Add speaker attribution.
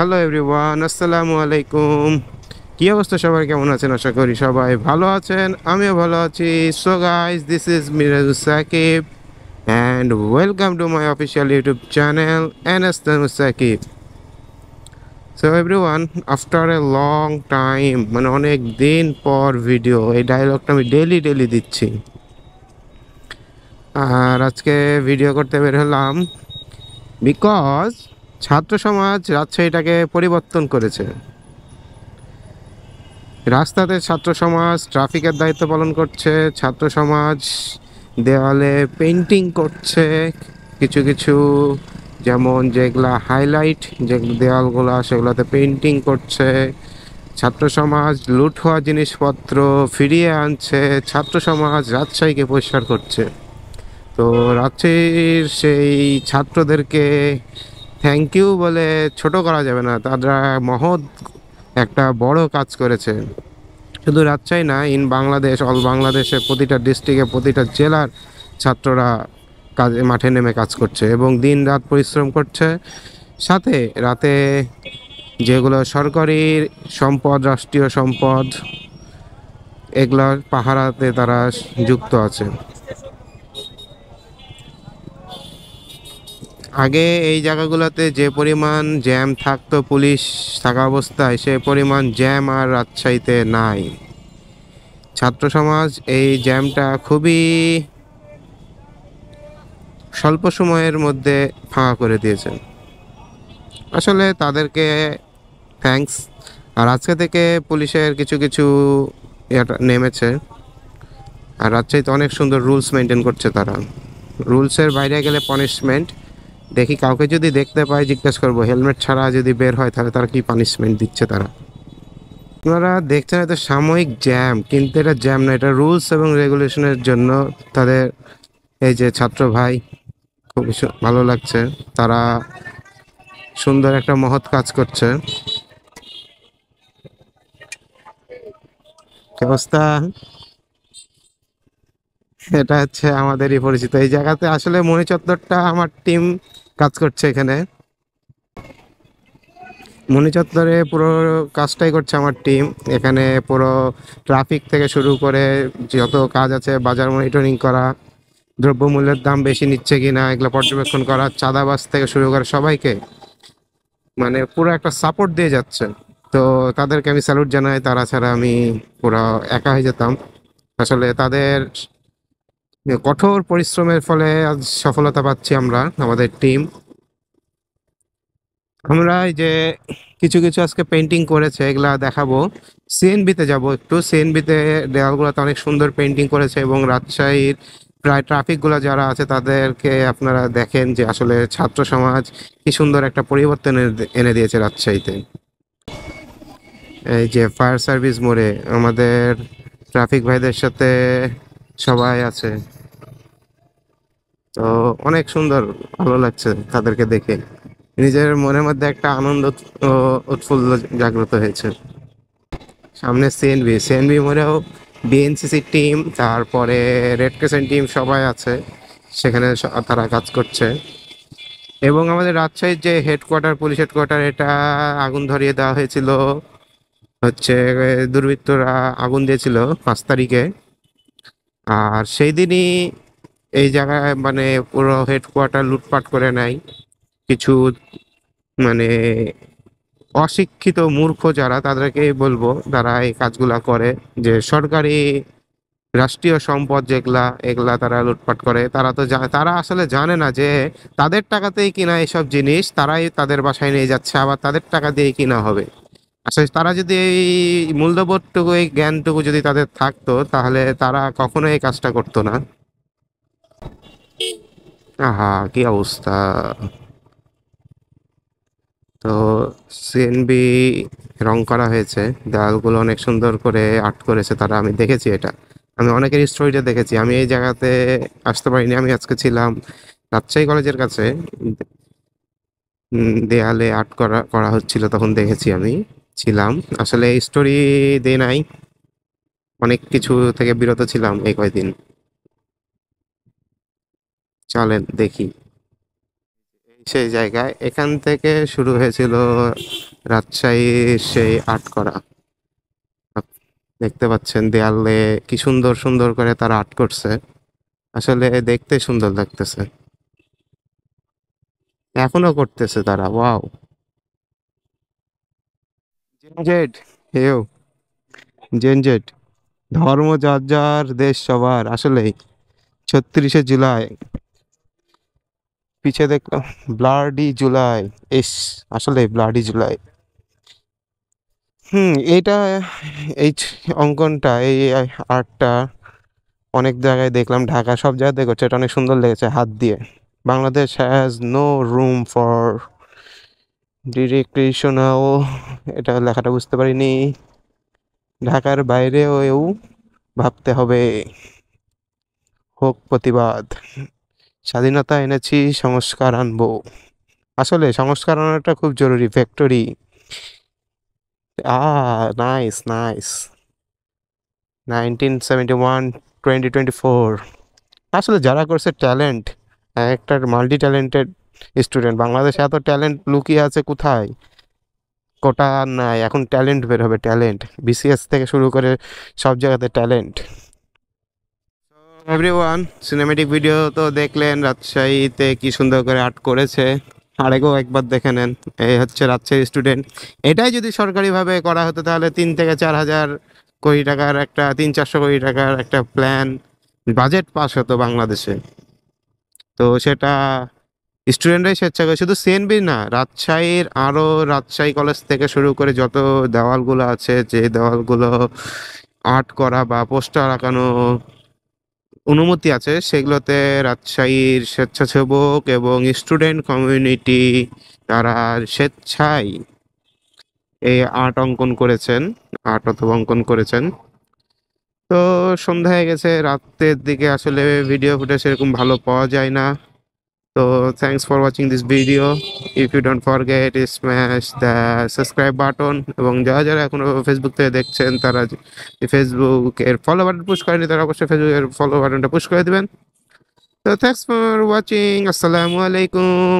Speaker 1: Hello everyone, আসসালামু আলাইকুম। কি অবস্থা সবার, কেমন আছেন? আশা করি সবাই ভালো আছেন, আমিও ভালো আছি। So guys, this is Mirajul Sakib and welcome to my official YouTube channel NS Sakib. So everyone, after a long time, মানে অনেক দিন পর ভিডিও, এই ডায়লগটা আমি ডেলি ডেলি দিচ্ছি। আর আজকে ভিডিও করতে বের হলাম বিকজ ছাত্র সমাজ রাজশাহীটাকে পরিবর্তন করেছে। রাস্তাতে ছাত্র সমাজ ট্রাফিকের দায়িত্ব পালন করছে, ছাত্র সমাজ দেওয়ালে পেন্টিং করছে কিছু কিছু, যেমন যেগুলা হাইলাইট যে দেওয়ালগুলো সেগুলোতে পেন্টিং করছে। ছাত্র সমাজ লুট হওয়া জিনিসপত্র ফিরিয়ে আনছে, ছাত্র সমাজ রাজশাহীকে পরিষ্কার করছে। তো রাজশাহীর সেই ছাত্রদেরকে থ্যাংক ইউ বলে ছোট করা যাবে না, তারা মহৎ একটা বড় কাজ করেছে। শুধু রাজশাহী না, ইন বাংলাদেশ, অল বাংলাদেশে প্রতিটা ডিস্ট্রিক্টে প্রতিটা জেলার ছাত্ররা কাজে মাঠে নেমে কাজ করছে এবং দিন রাত পরিশ্রম করছে। সাথে রাতে যেগুলো সরকারি সম্পদ, রাষ্ট্রীয় সম্পদ, এগুলোর পাহারাতে তারা যুক্ত আছে। আগে এই জায়গাগুলোতে যে পরিমাণ জ্যাম থাকতো পুলিশ থাকা অবস্থায়, সে পরিমাণ জ্যাম আর রাজশাহীতে নাই। ছাত্র সমাজ এই জ্যামটা খুবই স্বল্প সময়ের মধ্যে ফাঁকা করে দিয়েছেন। আসলে তাদেরকে থ্যাঙ্কস। আর আজকে থেকে পুলিশের কিছু কিছু নেমেছে। আর রাজশাহীতে অনেক সুন্দর রুলস মেনটেন করছে তারা। রুলসের বাইরে গেলে পানিশমেন্ট। দেখি কাউকে যদি দেখতে পাই জিজ্ঞেস করবো, হেলমেট ছাড়া যদি বের হয় তাহলে তারা কি পানিশমেন্ট দিচ্ছে তারা। আপনারা দেখছেন এটা সাময়িক জ্যাম, কিন্তু এটা জ্যাম না, এটা রুলস এবং রেগুলেশনের জন্য তাদের এই যে ছাত্র ভাই, খুব ভালো লাগছে। তারা সুন্দর একটা মহৎ কাজ করছে। কি অবস্থা? এটা হচ্ছে আমাদেরই পরিচিত এই জায়গাতে। আসলে মণিচত্বরটা আমার টিম কাজ করছে এখানে। মণিচত্বরে পুরো কাজটাই করছে আমার টিম। এখানে পুরো ট্রাফিক থেকে শুরু করে যত কাজ আছে, বাজার মনিটরিং করা, দ্রব্যমূল্যের দাম বেশি নিচ্ছে কিনা এগুলো পর্যবেক্ষণ করা, চাঁদাবাজ থেকে শুরু করে সবাইকে মানে পুরো একটা সাপোর্ট দিয়ে যাচ্ছে। তো তাদেরকে আমি স্যালুট জানাই, তারা ছাড়া আমি পুরো একা হয়ে যেতাম। আসলে তাদের কঠোর পরিশ্রমের ফলে আজ সফলতা পাচ্ছি আমরা, আমাদের টিম। আমরা এই যে কিছু কিছু আজকে পেন্টিং করেছে, এগুলা দেখাবো। সিএনবিতে যাব একটু। সিএনবিতে দেওয়ালগুলোতে অনেক সুন্দর পেন্টিং করেছে এবং রাজশাহীর প্রায় ট্রাফিকগুলো যারা আছে তাদেরকে আপনারা দেখেন যে আসলে ছাত্র সমাজ কি সুন্দর একটা পরিবর্তন এনে দিয়েছে রাজশাহীতে। এই যে ফায়ার সার্ভিস মোড়ে আমাদের ট্রাফিক ভাইদের সাথে সবাই আছে। তো অনেক সুন্দর, ভালো লাগছে তাদেরকে দেখে। নিজের মনের মধ্যে একটা আনন্দ ও উৎফুল্ল জাগ্রত হয়েছে। সামনে সিএনবি, সিএনবি মোড়েও বিএনসিসি টিম, তারপরে রেড ক্রিসেন্ট টিম সবাই আছে সেখানে, তারা কাজ করছে। এবং আমাদের রাজশাহীর যে হেডকোয়ার্টার, পুলিশ হেডকোয়ার্টার, এটা আগুন ধরিয়ে দেওয়া হয়েছিল হচ্ছে, দুর্বৃত্তরা আগুন দিয়েছিল 5 তারিখে। আর সেই দিনই এই জায়গায় মানে পুরো হেডকোয়ার্টার লুটপাট করে নেয় কিছু মানে অশিক্ষিত মূর্খ যারা, তাদেরকেই বলবো তারা এই কাজগুলা করে, যে সরকারি রাষ্ট্রীয় সম্পদ যেগুলা এগুলা তারা লুটপাট করে। তারা তো তারা আসলে জানে না যে তাদের টাকাতেই কিনা এইসব জিনিস, তারাই তাদের বাসায় নিয়ে যাচ্ছে, আবার তাদের টাকা দিয়েই কিনা হবে। আসলে তারা যদি এই মূল্যবোধটুকু, এই জ্ঞানটুকু যদি তাদের থাকতো, তাহলে তারা কখনো এই কাজটা করতো না। আহা, কি অবস্থা! তো সিএনবি রং করা হয়েছে, দেওয়ালগুলো অনেক সুন্দর করে আর্ট করেছে তারা, আমি দেখেছি এটা। আমি অনেকের স্টোরিটা দেখেছি। আমি এই জায়গাতে আসতে পারিনি, আমি আজকে ছিলাম রাজশাহী কলেজের কাছে। দেয়ালে আর্ট করা করা হচ্ছিল, তখন দেখেছি, আমি ছিলাম। আসলে এই স্টোরি দেই নাই, অনেক কিছু থেকে বিরত ছিলাম এই কয়দিন। চলেন দেখি। সেই জায়গায়, এখান থেকে শুরু হয়েছিল রাজশাহীর সেই আর্ট করা। দেখতে পাচ্ছেন দেয়ালে কি সুন্দর সুন্দর করে তারা আর্ট করছে, আসলে দেখতে সুন্দর লাগতেছে। এখনো করতেছে তারা, ওয়াও। জেনজেড, হেও, জেনজেড, ধর্ম যার যার, দেশ সবার, আসলেই। 36শে জুলাই, পিছে দেখলাম ব্লাডি জুলাই, ইস, আসলে ব্লাডি জুলাই। এইটা, এই অঙ্কনটা, এই আর্টটা অনেক জায়গায় দেখলাম, ঢাকা সব জায়গায় করছে, এটা অনেক সুন্দর লেগেছে, হাত দিয়ে। Bangladesh has no room for directional, এটা লেখাটা বুঝতে পারিনি। ঢাকার বাইরেও ভাবতে হবে, হোক প্রতিবাদ, স্বাধীনতা এনেছি, সংস্কার আনবো। আসলে সংস্কার আনাটা খুব জরুরি, ফ্যাক্টরি। Nice nice. 1971, 2024। আসলে যারা করছে ট্যালেন্ট, একটা মাল্টি ট্যালেন্টেড স্টুডেন্ট। বাংলাদেশে এত ট্যালেন্ট লুকিয়ে আছে কোথায়, কোটা আর নাই, এখন ট্যালেন্ট বের হবে, ট্যালেন্ট। বিসিএস থেকে শুরু করে সব জায়গাতে ট্যালেন্ট। এভরিওয়ান, সিনেমেটিক ভিডিও তো দেখলেন, রাজশাহীতে কি সুন্দর করে আর্ট করেছে, আরেকও একবার দেখে নেন। এই হচ্ছে রাজশাহী স্টুডেন্ট। এটাই যদি সরকারিভাবে করা হতো তাহলে 3 থেকে 4 হাজার কোটি টাকার একটা, 300-400 কোটি টাকার একটা প্ল্যান, বাজেট পাস হতো বাংলাদেশে। তো সেটা স্টুডেন্টরাই স্বেচ্ছা করে, শুধু সিএনবি না, রাজশাহীর আরও, রাজশাহী কলেজ থেকে শুরু করে যত দেওয়ালগুলো আছে, যে দেওয়ালগুলো আর্ট করা বা পোস্টার আঁকানো অনুমতি আছে, সেগুলোতে রাজশাহীর স্বেচ্ছাসেবক এবং স্টুডেন্ট কমিউনিটি তারা স্বেচ্ছায় এই আর্ট অঙ্কন করেছেন, আর্ট অথবা অঙ্কন করেছেন। তো সন্ধ্যা হয়ে গেছে, রাতের দিকে আসলে ভিডিও ফুটেজ এরকম ভালো পাওয়া যায় না। তো thanks for watching this video. If you don't forget smash the subscribe button, এবং যারা যারা এখনো ফেসবুক থেকে দেখছেন তারা ফেসবুকের ফলো বাটন পুশ করেনি, তারা অবশ্যই ফেসবুকের ফলো বাটনটা পুশ করে দিবেন। তো থ্যাংকস ফর ওয়াচিং, আসসালামু আলাইকুম।